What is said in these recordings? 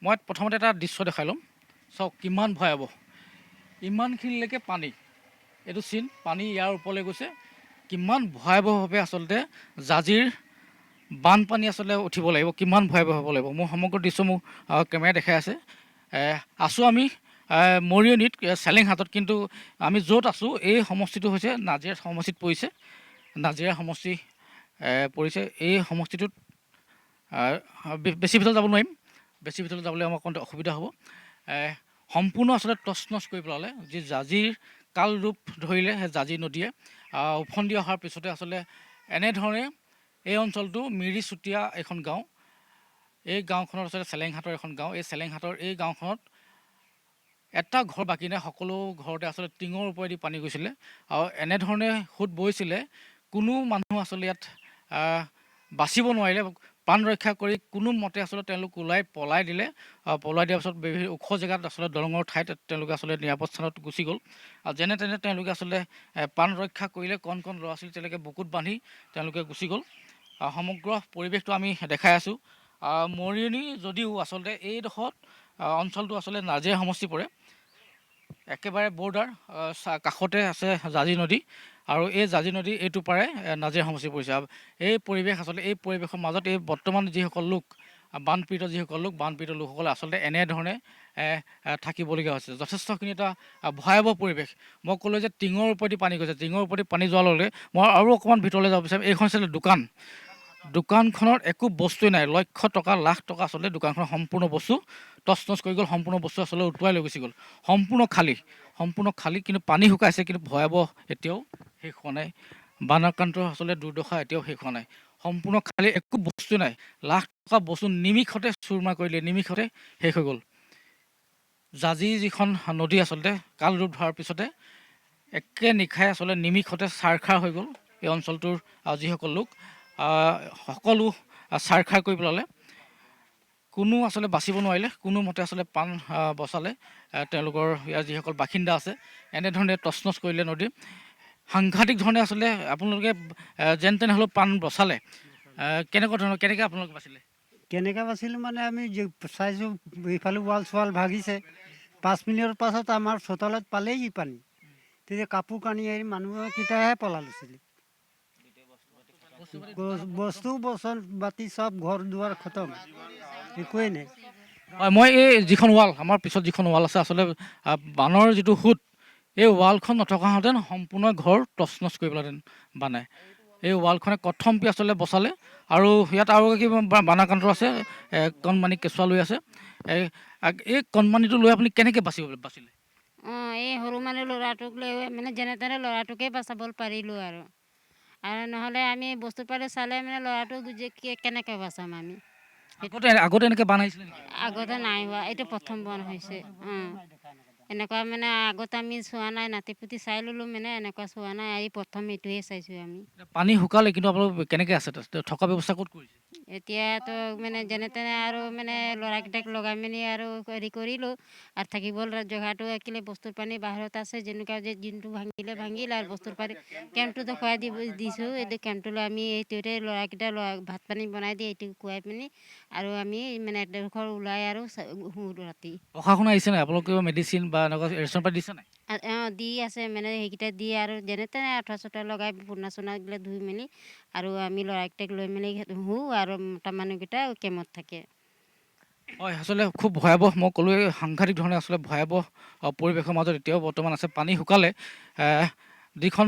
মই প্ৰথমতে এটা দৃশ্য দেখাই ল'ম। চাওক কিমান ভয়াৱহ, ইমানখিনিলৈকে পানী, এইটো চিন পানী ইয়াৰ ওপৰলৈ গৈছে। কিমান ভয়াৱহভাৱে আচলতে জাঁজিৰ বানপানী আচলতে উঠিব লাগিব, কিমান ভয়াৱহ হ'ব লাগিব। মোৰ সমগ্ৰ দৃশ্য মোক কেমেৰাই দেখাই আছে। আছোঁ আমি মৰিয়নিত চেলেংহাটত, কিন্তু আমি য'ত আছোঁ এই সমষ্টিটো হৈছে নাজিৰা সমষ্টিত পৰিছে। নাজিৰা সমষ্টি পৰিছে। এই সমষ্টিটোত বেছি ভিতৰত যাব নোৱাৰিম, বেছি ভিতৰত যাবলৈ আমাৰ অকণ অসুবিধা হ'ব। সম্পূৰ্ণ আচলতে তছনছ কৰি পেলালে। যি জাঁজিৰ কাল ৰূপ ধৰিলে সেই জাঁজি নদীয়ে ওফন্দি অহাৰ পিছতে আচলতে এনেধৰণে এই অঞ্চলটো মিৰি চুতীয়া এখন গাঁও। এই গাঁওখনত আচলতে চেলেংহাটৰ এখন গাঁও। এই চেলেংহাটৰ এই গাঁওখনত এটা ঘৰ বাকী নাই, সকলো ঘৰতে আচলতে টিঙৰ ওপৰেদি পানী গৈছিলে আৰু এনেধৰণে সোঁত বৈছিলে। কোনো মানুহ আচলতে ইয়াত বাচিব নোৱাৰিলে। প্ৰাণ ৰক্ষা কৰি কোনো মতে আচলতে তেওঁলোক পলাই দিলে। পলাই দিয়াৰ পিছত বিভিন্ন ওখ জেগাত আচলতে দলঙৰ ঠাইত তেওঁলোকে আচলতে নিৰাপদ স্থানত গুচি গ'ল। আৰু যেনে তেনে তেওঁলোকে আচলতে প্ৰাণ ৰক্ষা কৰিলে। কণ কণ ল'ৰা ছোৱালী তেওঁলোকে বুকুত বান্ধি তেওঁলোকে গুচি গ'ল। সমগ্ৰ পৰিৱেশটো আমি দেখাই আছোঁ। মৰিয়নি যদিও আচলতে এইডোখৰত অঞ্চলটো আচলতে নাজিৰা সমষ্টি পৰে। একেবাৰে বৰ্ডাৰ কাষতে আছে জাঁজি নদী, আৰু এই জাঁজি নদী এইটো পাৰে নাজিৰা সমষ্টি পৰিছে। এই পৰিৱেশ আচলতে এই পৰিৱেশৰ মাজত এই বৰ্তমান যিসকল লোক বানপীড়িত বানপীড়িত লোকসকলে আচলতে এনেধৰণে থাকিবলগীয়া হৈছে। যথেষ্টখিনি এটা ভয়াৱহ পৰিৱেশ। মই ক'লোঁ যে টিঙৰ ওপৰেদি পানী গৈছে, টিঙৰ ওপৰেদি পানী যোৱাৰ লগে লগে মই আৰু অকণমান ভিতৰলৈ যাব বিচাৰিম। এইখন আচলতে দোকানখনত একো বস্তুৱেই নাই। লক্ষ টকা লাখ টকা আচলতে দোকানখনৰ সম্পূৰ্ণ বস্তু তছনছ কৰি গ'ল। সম্পূৰ্ণ বস্তু আচলতে উটুৱাই লৈ গুচি গ'ল। সম্পূৰ্ণ খালী, কিন্তু পানী শুকাইছে, কিন্তু ভয়াৱহ এতিয়াও শেষ হোৱা নাই। বানাক্ৰান্ত আচলতে দুৰ্দশা এতিয়াও শেষ হোৱা নাই। সম্পূৰ্ণ খালী, একো বস্তু নাই। লাখ টকা বস্তু নিমিষতে চুৰমাৰ কৰিলে, নিমিষতে শেষ হৈ গ'ল। জাঁজি যিখন নদী আচলতে কাল ৰূপ ধৰাৰ পিছতে একে নিশাই আচলতে নিমিষতে ছাৰখাৰ হৈ গ'ল। এই অঞ্চলটোৰ যিসকল লোক সকলো ছাৰখাৰ কৰি পেলালে। কোনো আচলতে বাচিব নোৱাৰিলে, কোনো মতে আচলতে প্ৰাণ বচালে। তেওঁলোকৰ ইয়াৰ যিসকল বাসিন্দা আছে এনেধৰণে তছনছ কৰিলে নদী। সাংঘাতিক ধৰণে আচলতে আপোনালোকে যেন তেনে হ'লেও প্ৰাণ বচালে। কেনেকৈ আপোনালোকে বাচিলে? কেনেকৈ বাচিলোঁ মানে আমি চাইছোঁ এইফালে ৱাল চোৱাল ভাগিছে। 5 মিনিটৰ পাছত আমাৰ চোতালত পালেই পানী। তেতিয়া কাপোৰ কানি এৰি মানুহকেইটাহে পলালৈছিলে। বস্তু বচন বাতি চব ঘৰ দুৱাৰ খতম, একোৱেই নাই। হয়, মই এই যিখন ৱাল, আমাৰ পিছত যিখন ৱাল আছে, আচলতে বানৰ যিটো সোঁত, এই ৱালখন নথকাহেঁতেন সম্পূৰ্ণ ঘৰ তছনছ কৰি পেলাহেঁতেন বানে। এই ৱালখনে কথমপি আচলতে বচালে। আৰু ইয়াত আৰু এগৰাকী বানাক্ৰান্ত আছে, কণমানি কেঁচুৱা লৈ আছে। এই কণমানিটো লৈ আপুনি কেনেকৈ বাচিলে? এই সৰু মানুহ ল'ৰাটোক লৈ মানে যেনে তেনে ল'ৰাটোকে বচাব পাৰিলোঁ আৰু নহ'লে আমি বস্তু পাতি চালে মানে ল'ৰাটোক কেনেকৈ বচাম আমি? আগতে এনেকৈ বান আহিছিলে নেকি? আগতে নাই হোৱা, এইটো প্ৰথম বন হৈছে। এনেকুৱা মানে আগতে আমি চোৱা নাই, নাতি পুতি চাই ল'লোঁ, মানে এনেকুৱা চোৱা নাই। এই প্ৰথম এইটোৱে চাইছোঁ আমি। পানী শুকালে, কিন্তু আপোনালোক কেনেকৈ আছে? থকা ব্যৱস্থা ক'ত কৰিছে? এতিয়াতো মানে যেনে তেনে আৰু মানে ল'ৰাকেইটাক লগাই মেলি আৰু হেৰি কৰিলোঁ। আৰু থাকিব জেগাটো একেলে বস্তুৰ পানী বাহিৰত আছে, যেনেকুৱা যে দিনটো ভাঙিলে আৰু বস্তুৰ পানী কেম্পটোতো খুৱাই দিছোঁ। এইটো কেম্পটোলৈ আমি এইটোতে ল'ৰাকেইটা ভাত পানী বনাই দি এইটো খুৱাই পিনি আৰু আমি মানে এডোখৰ ওলাই আৰু শুওঁ ৰাতি। প্ৰশাসন আহিছে নাই? আপোনালোকে মেডিচিন বা এনেকুৱা ৰেচন পাতি দিছে নাই? দি আছে, মানে সেইকেইটা দি আৰু যেনে তেনে আঁঠুৱা চাঠুৱা লগাই পোনা চোনাবিলাক ধুই মেলি আৰু আমি ল'ৰাকেইটাক লৈ মেলি শুওঁ, আৰু মতা মানুহকেইটা কেম্পত থাকে। হয়, আচলতে খুব ভয়াৱহ। মই ক'লোৱে সাংঘাতিক ধৰণে আচলতে ভয়াৱহ পৰিৱেশৰ মাজত এতিয়াও বৰ্তমান আছে। পানী শুকালে যিখন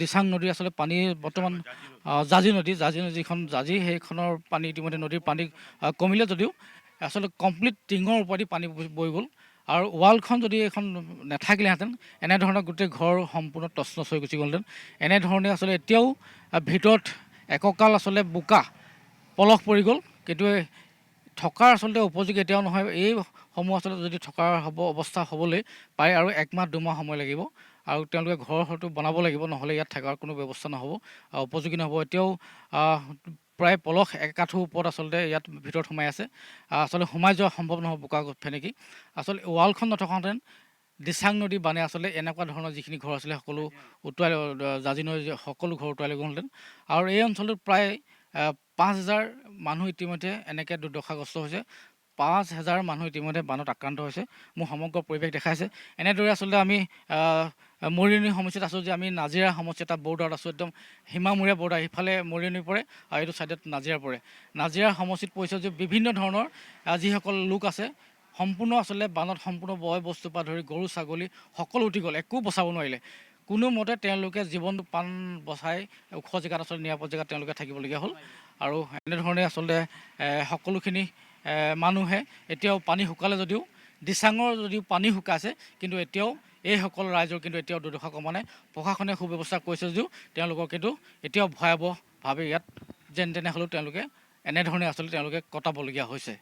দিচাং নদী আচলতে পানী বৰ্তমান জাঁজি যিখন জাঁজি, সেইখনৰ পানী ইতিমধ্যে নদীৰ পানী কমিলে যদিও আচলতে কমপ্লিট টিঙৰ ওপৰেদি পানী বৈ গ'ল। আৰু ৱালখন যদি এখন নাথাকিলেহেঁতেন এনেধৰণৰ গোটেই ঘৰ সম্পূৰ্ণ তছনছ হৈ গুচি গ'লহেঁতেন। এনেধৰণে আচলতে এতিয়াও ভিতৰত একঁকাল আচলতে বোকা পলস পৰি গ'ল, কিন্তু থকাৰ আচলতে উপযোগী এতিয়াও নহয়। এইসমূহ আচলতে যদি থকাৰ অৱস্থা হ'বলৈ পাৰে আৰু 1 মাহ 2 মাহ সময় লাগিব। আৰু তেওঁলোকে ঘৰ হয়তো বনাব লাগিব, নহ'লে ইয়াত থকাৰ কোনো ব্যৱস্থা নহ'ব, উপযোগী নহ'ব। এতিয়াও প্ৰায় পলস 1 আঁঠুৰ ওপৰত আচলতে ইয়াত ভিতৰত সোমাই আছে। আচলতে সোমাই যোৱা সম্ভৱ নহয় বোকা ফেনেকি। আচলতে ৱালখন নথকাহেঁতেন দিচাং নদী বানে আচলতে এনেকুৱা ধৰণৰ যিখিনি ঘৰ আছিলে সকলো উটুৱাই, জাঁজি নদী সকলো ঘৰ উটুৱাই লৈ গ'লহেঁতেন। আৰু এই অঞ্চলটোত প্ৰায় 5,000 মানুহ ইতিমধ্যে এনেকৈ দুৰ্দশাগ্ৰস্ত হৈছে। 5,000 মানুহ ইতিমধ্যে বানত আক্ৰান্ত হৈছে। মোৰ সমগ্ৰ পৰিৱেশ দেখাইছে। এনেদৰে আচলতে আমি মৰিয়নি সমষ্টিত আছোঁ, যে আমি নাজিৰা সমষ্টি এটা বৰ্ডাৰত আছোঁ, একদম সীমামূৰীয়া বৰ্ডাৰ। ইফালে মৰিয়নি পৰে আৰু এইটো ছাইডত নাজিৰা পৰে। নাজিৰা সমষ্টিত পৰিছে যে বিভিন্ন ধৰণৰ যিসকল লোক আছে, সম্পূৰ্ণ আচলতে বানত সম্পূৰ্ণ বয় বস্তুৰ পৰা ধৰি গৰু ছাগলী সকলো উটি গ'ল, একো বচাব নোৱাৰিলে। কোনোমতে তেওঁলোকে জীৱনটো প্ৰাণ বচাই ওখ জেগাত আচলতে নিৰাপদ জেগাত তেওঁলোকে থাকিবলগীয়া হ'ল। আৰু এনেধৰণে আচলতে সকলোখিনি মানুহে এতিয়াও পানী শুকালে যদিও, দিচাঙৰ যদিও পানী শুকাইছে, কিন্তু এতিয়াও এইসকল ৰাইজৰ কিন্তু এতিয়াও দুৰ্দশা কমা নাই। প্ৰশাসনে সুব্যৱস্থা কৰিছে যদিও তেওঁলোকৰ কিন্তু এতিয়াও ভয়াৱহভাৱে ইয়াত যেন তেনে হ'লেও তেওঁলোকে এনেধৰণে আচলতে তেওঁলোকে কটাবলগীয়া হৈছে।